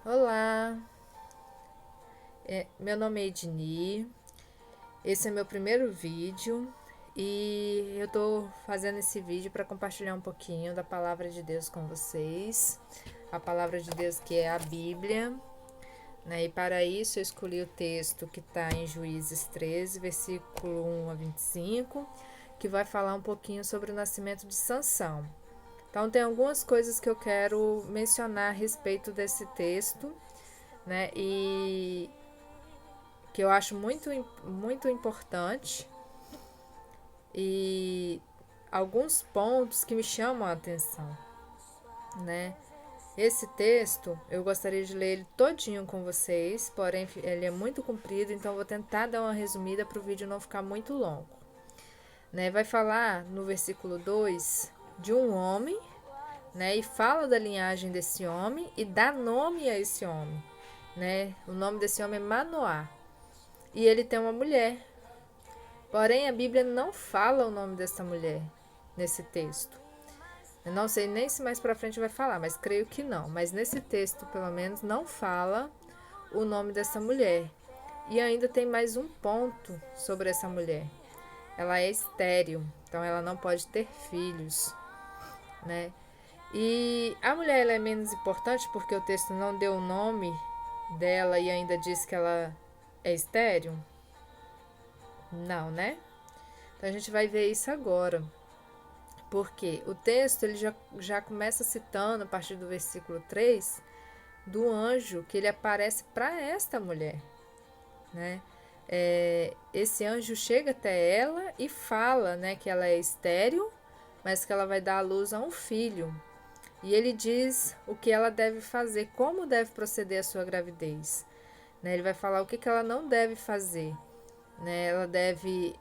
Olá, meu nome é Edni, esse é meu primeiro vídeo e eu tô fazendo esse vídeo para compartilhar um pouquinho da palavra de Deus com vocês, a palavra de Deus que é a Bíblia, né? E para isso eu escolhi o texto que está em Juízes 13, versículo 1 a 25, que vai falar um pouquinho sobre o nascimento de Sansão. Então tem algumas coisas que eu quero mencionar a respeito desse texto, né? E que eu acho muito importante e alguns pontos que me chamam a atenção, né? Esse texto eu gostaria de ler ele todinho com vocês, porém ele é muito comprido, então eu vou tentar dar uma resumida para o vídeo não ficar muito longo, né? Vai falar no versículo 2 de um homem, né? E fala da linhagem desse homem e dá nome a esse homem, né? O nome desse homem é Manoá. E ele tem uma mulher. Porém, a Bíblia não fala o nome dessa mulher nesse texto. Eu não sei nem se mais para frente vai falar, mas creio que não. Mas nesse texto, pelo menos, não fala o nome dessa mulher. E ainda tem mais um ponto sobre essa mulher. Ela é estéril, então ela não pode ter filhos, né? E a mulher ela é menos importante porque o texto não deu o nome dela e ainda diz que ela é estéril? Não, né? Então a gente vai ver isso agora. Porque o texto ele já começa citando, a partir do versículo 3, do anjo que ele aparece para esta mulher, né? Esse anjo chega até ela e fala, né, que ela é estéril, mas que ela vai dar à luz a um filho. E ele diz o que ela deve fazer, como deve proceder a sua gravidez, né? Ele vai falar o que ela não deve fazer, né? Ela deve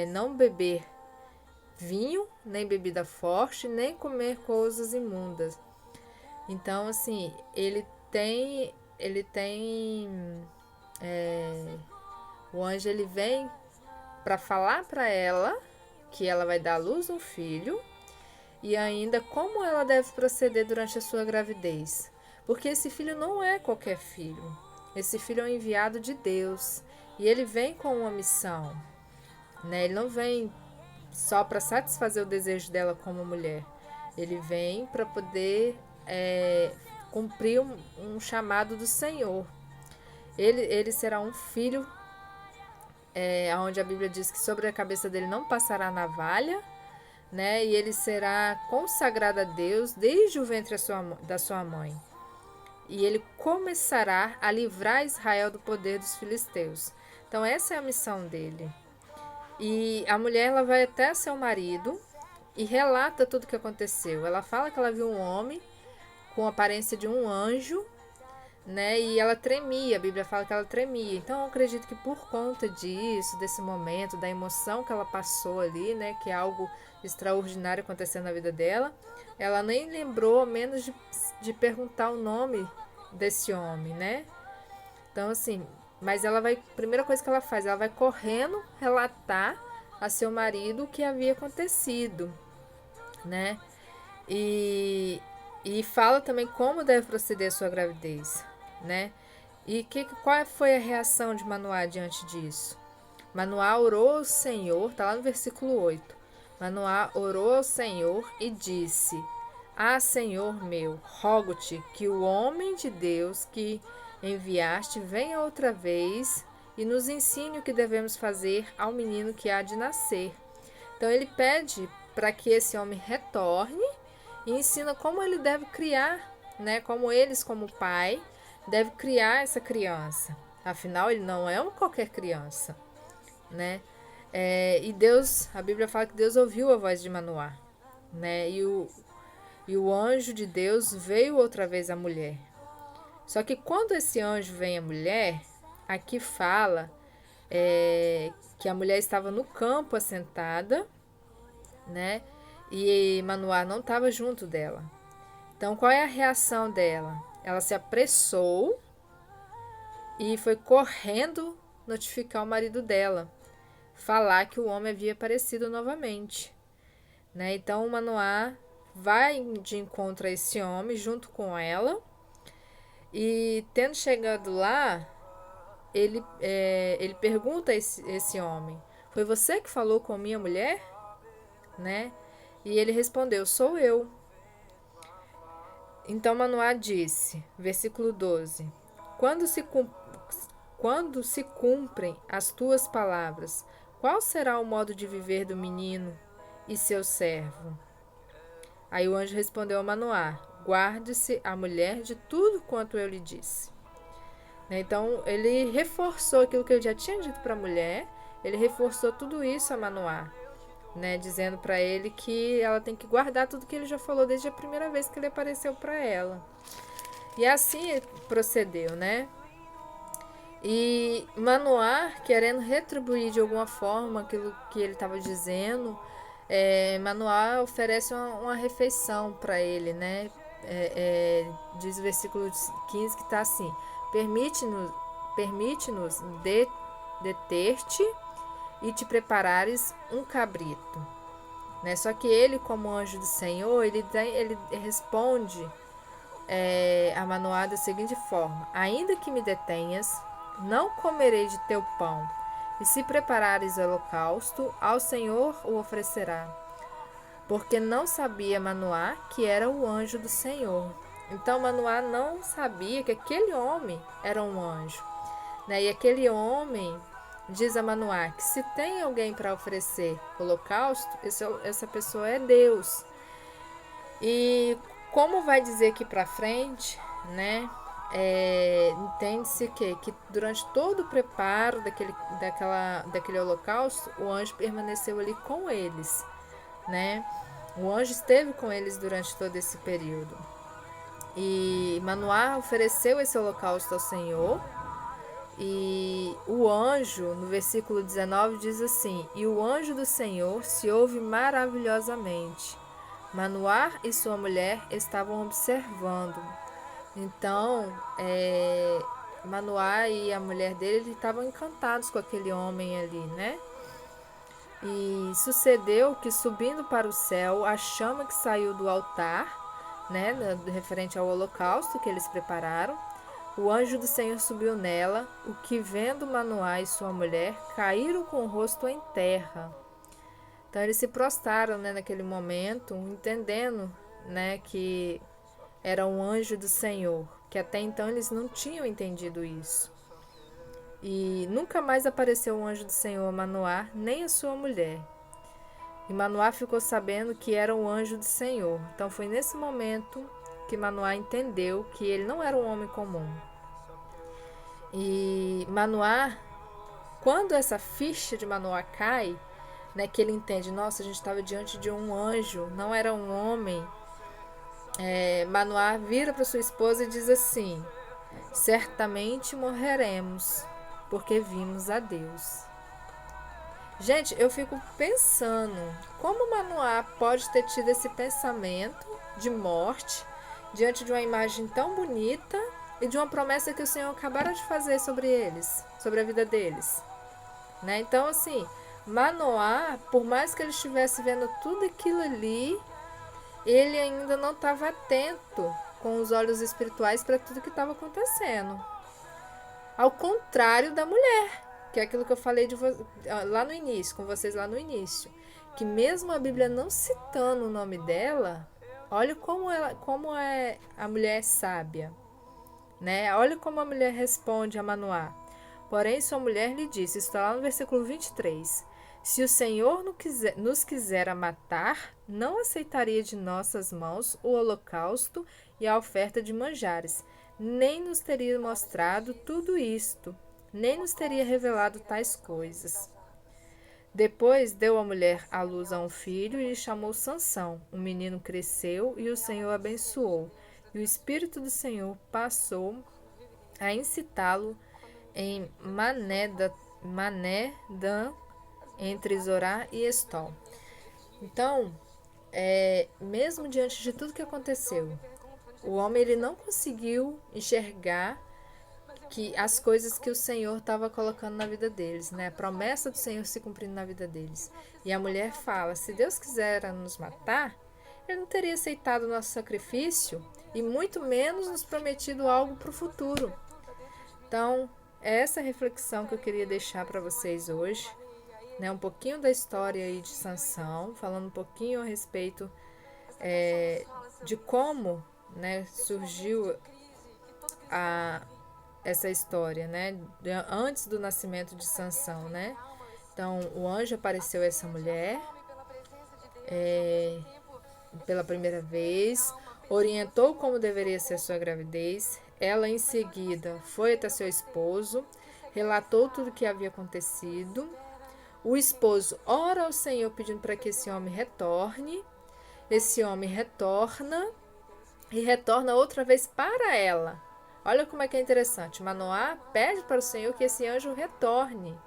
não beber vinho, nem bebida forte, nem comer coisas imundas. Então, assim, o anjo ele vem para falar para ela que ela vai dar à luz um filho e ainda como ela deve proceder durante a sua gravidez. Porque esse filho não é qualquer filho. Esse filho é um enviado de Deus e ele vem com uma missão, né? Ele não vem só para satisfazer o desejo dela como mulher. Ele vem para poder cumprir um chamado do Senhor. Ele será um filho, onde a Bíblia diz que sobre a cabeça dele não passará navalha, né? E ele será consagrado a Deus desde o ventre da sua mãe. E ele começará a livrar Israel do poder dos filisteus. Então essa é a missão dele. E a mulher ela vai até seu marido e relata tudo o que aconteceu. Ela fala que ela viu um homem com a aparência de um anjo, né? E ela tremia, a Bíblia fala que ela tremia. Então eu acredito que por conta disso, desse momento, da emoção que ela passou ali, né? Que é algo extraordinário acontecendo na vida dela, ela nem lembrou a menos de perguntar o nome desse homem, né? Então assim, mas ela vai, primeira coisa que ela faz, ela vai correndo relatar a seu marido o que havia acontecido, né? E, e fala também como deve proceder a sua gravidez, né? E qual foi a reação de Manoá diante disso? Manoá orou ao Senhor, tá lá no versículo 8. Manoá orou ao Senhor e disse: Ah, Senhor meu, rogo-te que o homem de Deus que enviaste venha outra vez e nos ensine o que devemos fazer ao menino que há de nascer. Então ele pede para que esse homem retorne e ensina como ele deve criar, né? Como eles, como pai, deve criar essa criança. Afinal, ele não é uma qualquer criança, né? E Deus, a Bíblia fala que Deus ouviu a voz de Manoá, né? E o anjo de Deus veio outra vez à mulher. Só que quando esse anjo vem à mulher, aqui fala que a mulher estava no campo assentada, né? E Manoá não estava junto dela. Então, qual é a reação dela? Ela se apressou e foi correndo notificar o marido dela, falar que o homem havia aparecido novamente, né? Então, Manoá vai de encontro a esse homem junto com ela E tendo chegado lá, ele pergunta a esse homem: foi você que falou com minha mulher? Né? E ele respondeu: sou eu. Então Manoá disse, versículo 12: Quando se, quando se cumprem as tuas palavras, qual será o modo de viver do menino e seu servo? Aí o anjo respondeu a Manoá: guarde-se a mulher de tudo quanto eu lhe disse. Então ele reforçou aquilo que ele já tinha dito para a mulher, ele reforçou tudo isso a Manoá, né, dizendo para ele que ela tem que guardar tudo que ele já falou desde a primeira vez que ele apareceu para ela. E assim procedeu, né? E Manoá, querendo retribuir de alguma forma aquilo que ele estava dizendo, Manoá oferece uma refeição para ele, né? Diz o versículo 15 que está assim: permite-nos deter-te e te preparares um cabrito. Né? Só que ele, como anjo do Senhor, ele responde a Manoá da seguinte forma: ainda que me detenhas, não comerei de teu pão, e se preparares o holocausto, ao Senhor o oferecerá. Porque não sabia Manoá que era o anjo do Senhor. Então Manoá não sabia que aquele homem era um anjo. Né? E aquele homem diz a Manoá que se tem alguém para oferecer holocausto, essa pessoa é Deus. E como vai dizer aqui para frente, né? Entende-se que durante todo o preparo daquele holocausto, o anjo permaneceu ali com eles, né? O anjo esteve com eles durante todo esse período. E Manoá ofereceu esse holocausto ao Senhor. E o anjo, no versículo 19, diz assim: e o anjo do Senhor se ouve maravilhosamente. Manoá e sua mulher estavam observando. Então, Manoá e a mulher dele estavam encantados com aquele homem ali, né? E sucedeu que, subindo para o céu, a chama que saiu do altar, né, referente ao holocausto que eles prepararam, o anjo do Senhor subiu nela, o que, vendo Manoá e sua mulher, caíram com o rosto em terra. Então eles se prostraram, né, naquele momento, entendendo, né, que era um anjo do Senhor, que até então eles não tinham entendido isso. E nunca mais apareceu um anjo do Senhor a Manoá, nem a sua mulher. E Manoá ficou sabendo que era um anjo do Senhor. Então foi nesse momento que Manoá entendeu que ele não era um homem comum. E Manoá, quando essa ficha de Manoá cai, né, que ele entende, nossa, a gente estava diante de um anjo, não era um homem. Manoá vira para sua esposa e diz assim: certamente morreremos, porque vimos a Deus. Gente, eu fico pensando como Manoá pode ter tido esse pensamento de morte diante de uma imagem tão bonita e de uma promessa que o Senhor acabara de fazer sobre eles, sobre a vida deles, né? Então, assim, Manoá, por mais que ele estivesse vendo tudo aquilo ali, ele ainda não estava atento com os olhos espirituais para tudo que estava acontecendo. Ao contrário da mulher, que é aquilo que eu falei lá no início, com vocês lá no início, que mesmo a Bíblia não citando o nome dela, olha como a mulher é sábia, né? Olha como a mulher responde a Manoá. Porém, sua mulher lhe disse, está lá no versículo 23, se o Senhor nos quisera matar, não aceitaria de nossas mãos o holocausto e a oferta de manjares, nem nos teria mostrado tudo isto, nem nos teria revelado tais coisas. Depois deu a mulher à luz a um filho e lhe chamou Sansão. O menino cresceu e o Senhor abençoou, e o Espírito do Senhor passou a incitá-lo em Mané-dan, entre Zorá e Estol. Então, mesmo diante de tudo que aconteceu, o homem ele não conseguiu enxergar que as coisas que o Senhor estava colocando na vida deles, né? A promessa do Senhor se cumprindo na vida deles. E a mulher fala, se Deus quisera nos matar, ele não teria aceitado o nosso sacrifício e muito menos nos prometido algo para o futuro. Então, é essa reflexão que eu queria deixar para vocês hoje, né? Um pouquinho da história aí de Sansão, falando um pouquinho a respeito de como, né, surgiu essa história, né? Antes do nascimento de Sansão, né? Então, o anjo apareceu a essa mulher pela primeira vez, orientou como deveria ser a sua gravidez. Ela, em seguida, foi até seu esposo, relatou tudo o que havia acontecido. O esposo ora ao Senhor pedindo para que esse homem retorne. Esse homem retorna e retorna outra vez para ela. Olha como é que é interessante. Manoá pede para o Senhor que esse anjo retorne.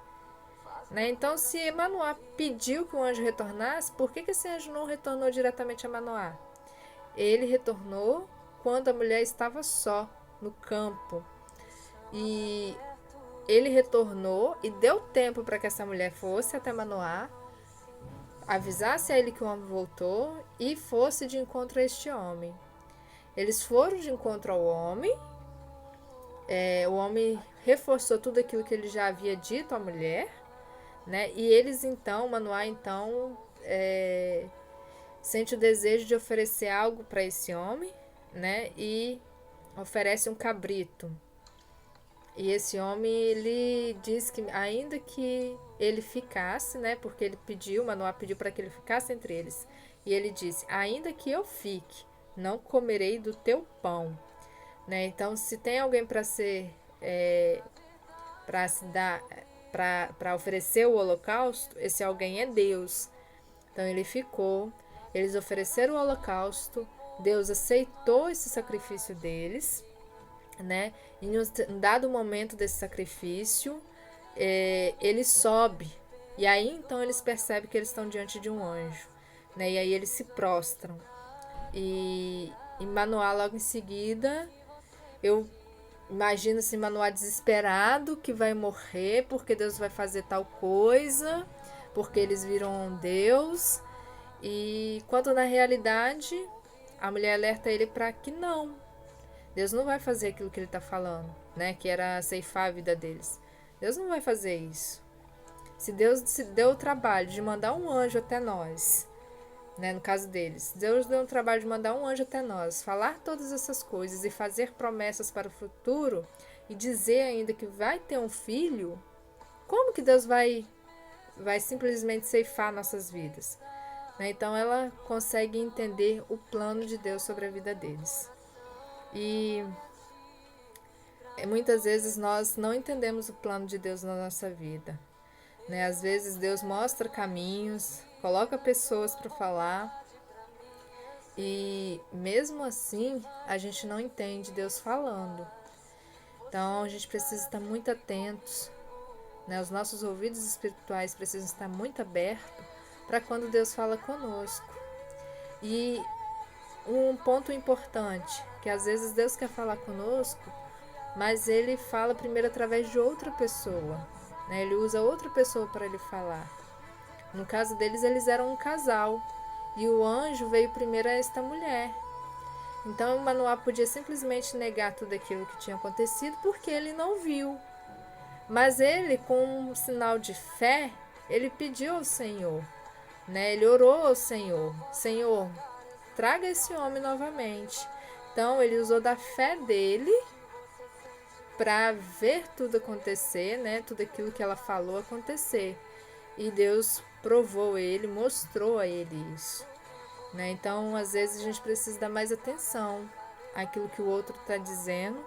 Né? Então, se Manoá pediu que o anjo retornasse, por que esse anjo não retornou diretamente a Manoá? Ele retornou quando a mulher estava só no campo. E ele retornou e deu tempo para que essa mulher fosse até Manoá, avisasse a ele que o homem voltou e fosse de encontro a este homem. Eles foram de encontro ao homem. O homem reforçou tudo aquilo que ele já havia dito à mulher. Né? E eles então, Manoá sente o desejo de oferecer algo para esse homem, né? E oferece um cabrito. E esse homem, ele diz que ainda que ele ficasse, né? Porque ele pediu, Manoá pediu para que ele ficasse entre eles. E ele disse, ainda que eu fique, não comerei do teu pão. Né? Então, se tem alguém para se dar, para oferecer o holocausto, esse alguém é Deus. Então ele ficou, eles ofereceram o holocausto, Deus aceitou esse sacrifício deles, né? E em um dado momento desse sacrifício, ele sobe, e aí então eles percebem que eles estão diante de um anjo, né? E aí eles se prostram. E Manoá logo em seguida, eu imagina-se Manoá desesperado que vai morrer porque Deus vai fazer tal coisa, porque eles viram Deus. E quando na realidade a mulher alerta ele para que não, Deus não vai fazer aquilo que ele está falando, né? Que era ceifar a vida deles. Deus não vai fazer isso. Se Deus se deu o trabalho de mandar um anjo até nós, né, no caso deles, Deus deu o trabalho de mandar um anjo até nós, falar todas essas coisas e fazer promessas para o futuro e dizer ainda que vai ter um filho, como que Deus vai simplesmente ceifar nossas vidas? Né? Então ela consegue entender o plano de Deus sobre a vida deles. E muitas vezes nós não entendemos o plano de Deus na nossa vida. Né? Às vezes Deus mostra caminhos, coloca pessoas para falar e mesmo assim a gente não entende Deus falando. Então a gente precisa estar muito atentos, né? Os nossos ouvidos espirituais precisam estar muito abertos para quando Deus fala conosco. E um ponto importante, que às vezes Deus quer falar conosco, mas Ele fala primeiro através de outra pessoa, né? Ele usa outra pessoa para Ele falar. No caso deles, eles eram um casal. E o anjo veio primeiro a esta mulher. Então, Manoá podia simplesmente negar tudo aquilo que tinha acontecido porque ele não viu. Mas ele, com um sinal de fé, ele pediu ao Senhor. Né? Ele orou ao Senhor. Senhor, traga esse homem novamente. Então, ele usou da fé dele para ver tudo acontecer, né? Tudo aquilo que ela falou acontecer. E Deus provou ele, mostrou a ele isso. Né? Então, às vezes, a gente precisa dar mais atenção àquilo que o outro está dizendo.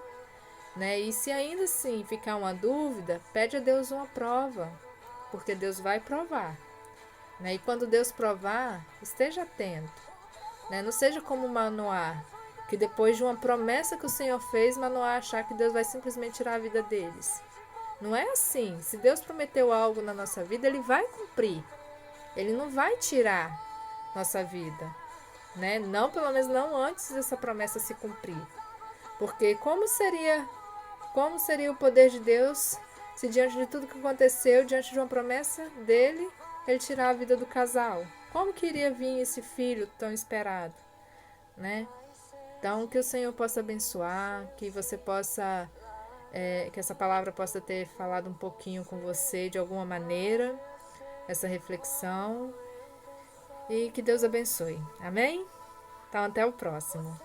Né? E se ainda assim ficar uma dúvida, pede a Deus uma prova, porque Deus vai provar. Né? E quando Deus provar, esteja atento. Né? Não seja como Manoá, que depois de uma promessa que o Senhor fez, Manoá achar que Deus vai simplesmente tirar a vida deles. Não é assim. Se Deus prometeu algo na nossa vida, Ele vai cumprir. Ele não vai tirar nossa vida. Né? Não, pelo menos não antes dessa promessa se cumprir. Porque como seria o poder de Deus se diante de tudo que aconteceu, diante de uma promessa dele, Ele tirar a vida do casal? Como que iria vir esse filho tão esperado? Né? Então, que o Senhor possa abençoar, que você possa, que essa palavra possa ter falado um pouquinho com você de alguma maneira, essa reflexão, e que Deus abençoe. Amém? Então, até o próximo.